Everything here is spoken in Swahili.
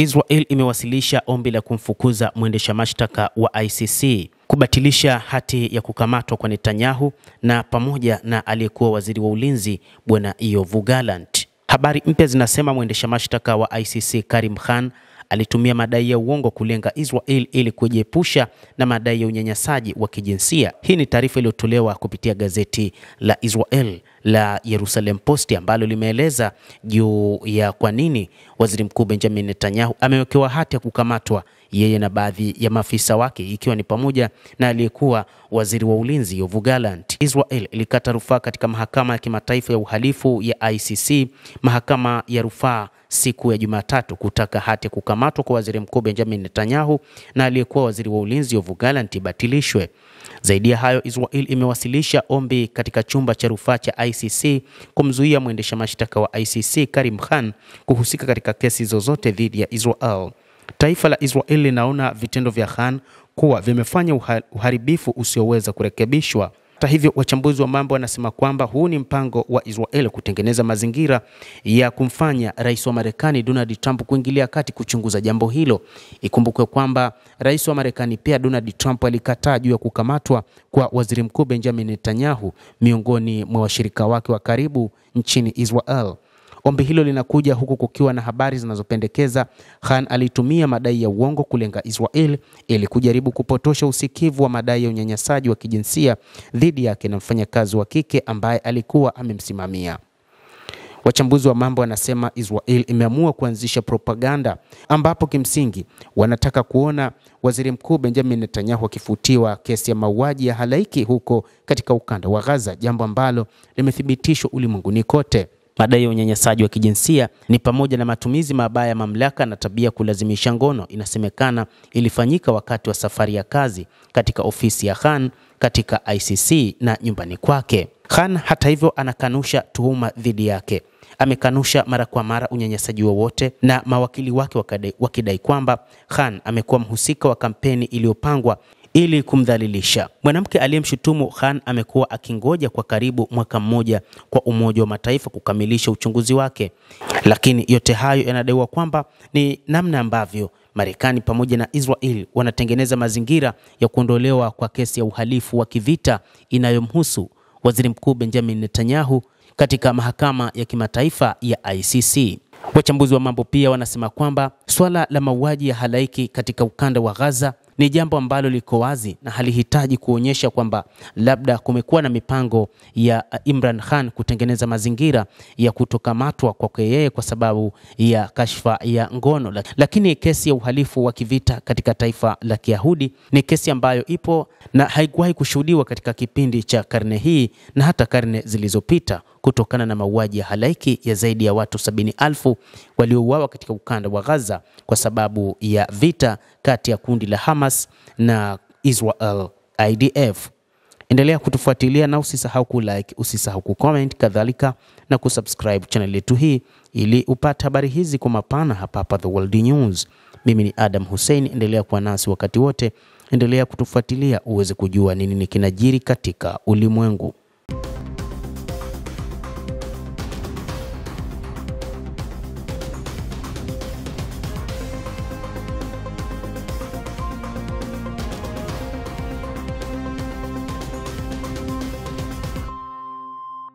Israel imewasilisha ombi la kumfukuza mwendesha mashtaka wa ICC, kubatilisha hati ya kukamatwa kwa Netanyahu na pamoja na aliyekuwa waziri wa ulinzi Bwana Yoav Gallant. Habari mpya zinasema mwendesha mashtaka wa ICC Karim Khan alitumia madai ya uongo kulenga Israel ili kujiepusha na madai ya unyanyasaji wa kijinsia. Hii ni taarifa iliyotolewa kupitia gazeti la Israel la Jerusalem Post ambalo limeeleza juu ya kwa nini waziri mkuu Benjamin Netanyahu amewekewa hati ya kukamatwa yeye na baadhi ya maafisa wake, ikiwa ni pamoja na aliyekuwa waziri wa ulinzi Yoav Gallant. Israel ilikata rufaa katika mahakama ya kimataifa ya uhalifu ya ICC, mahakama ya rufaa siku ya Jumatatu kutaka hati ya kukamatwa kwa waziri mkuu Benjamin Netanyahu na aliyekuwa waziri wa ulinzi Yoav Gallant ibatilishwe. Zaidi ya hayo, Israel imewasilisha ombi katika chumba cha rufaa cha ICC kumzuia mwendesha mashtaka wa ICC Karim Khan kuhusika katika kesi zozote dhidi ya Israel. Taifa la Israel linaona vitendo vya Khan kuwa vimefanya uharibifu usioweza kurekebishwa. Hata hivyo, wachambuzi wa mambo wanasema kwamba huu ni mpango wa Israel kutengeneza mazingira ya kumfanya rais wa Marekani Donald Trump kuingilia kati kuchunguza jambo hilo. Ikumbukwe kwamba rais wa Marekani pia Donald Trump alikataa juu ya kukamatwa kwa waziri mkuu Benjamin Netanyahu miongoni mwa washirika wake wa karibu nchini Israel. Ombi hilo linakuja huku kukiwa na habari zinazopendekeza Khan alitumia madai ya uongo kulenga Israel ili kujaribu kupotosha usikivu wa madai ya unyanyasaji wa kijinsia dhidi yake na mfanyakazi wa kike ambaye alikuwa amemsimamia. Wachambuzi wa mambo wanasema Israel imeamua kuanzisha propaganda ambapo kimsingi wanataka kuona waziri mkuu Benjamin Netanyahu akifutiwa kesi ya mauaji ya halaiki huko katika ukanda wa Gaza, jambo ambalo limethibitishwa ulimwenguni kote. Madai ya unyanyasaji wa kijinsia ni pamoja na matumizi mabaya ya mamlaka na tabia kulazimisha ngono. Inasemekana ilifanyika wakati wa safari ya kazi katika ofisi ya Khan katika ICC na nyumbani kwake. Khan hata hivyo anakanusha tuhuma dhidi yake. Amekanusha mara kwa mara unyanyasaji wowote na mawakili wake wakidai kwamba Khan amekuwa mhusika wa kampeni iliyopangwa ili kumdhalilisha. Mwanamke aliyemshutumu Khan amekuwa akingoja kwa karibu mwaka mmoja kwa Umoja wa Mataifa kukamilisha uchunguzi wake. Lakini yote hayo yanadaiwa kwamba ni namna ambavyo Marekani pamoja na Israel wanatengeneza mazingira ya kuondolewa kwa kesi ya uhalifu wa kivita inayomhusu waziri mkuu Benjamin Netanyahu katika mahakama ya kimataifa ya ICC. Wachambuzi wa mambo pia wanasema kwamba swala la mauaji ya halaiki katika ukanda wa Gaza ni jambo ambalo liko wazi na halihitaji kuonyesha kwamba labda kumekuwa na mipango ya Imran Khan kutengeneza mazingira ya kutokamatwa kwake yeye kwa sababu ya kashfa ya ngono. Lakini kesi ya uhalifu wa kivita katika taifa la Kiyahudi ni kesi ambayo ipo na haikuwahi kushuhudiwa katika kipindi cha karne hii na hata karne zilizopita, kutokana na mauaji ya halaiki ya zaidi ya watu 70,000 waliouawa katika ukanda wa Gaza kwa sababu ya vita kati ya kundi la Hamas na Israel IDF. Endelea kutufuatilia na usisahau kulike, usisahau kucomment, kadhalika na kusubscribe channel yetu hii ili upate habari hizi kwa mapana hapa The World News. Mimi ni Adam Hussein, endelea kuwa nasi wakati wote, endelea kutufuatilia uweze kujua nini kinajiri katika ulimwengu.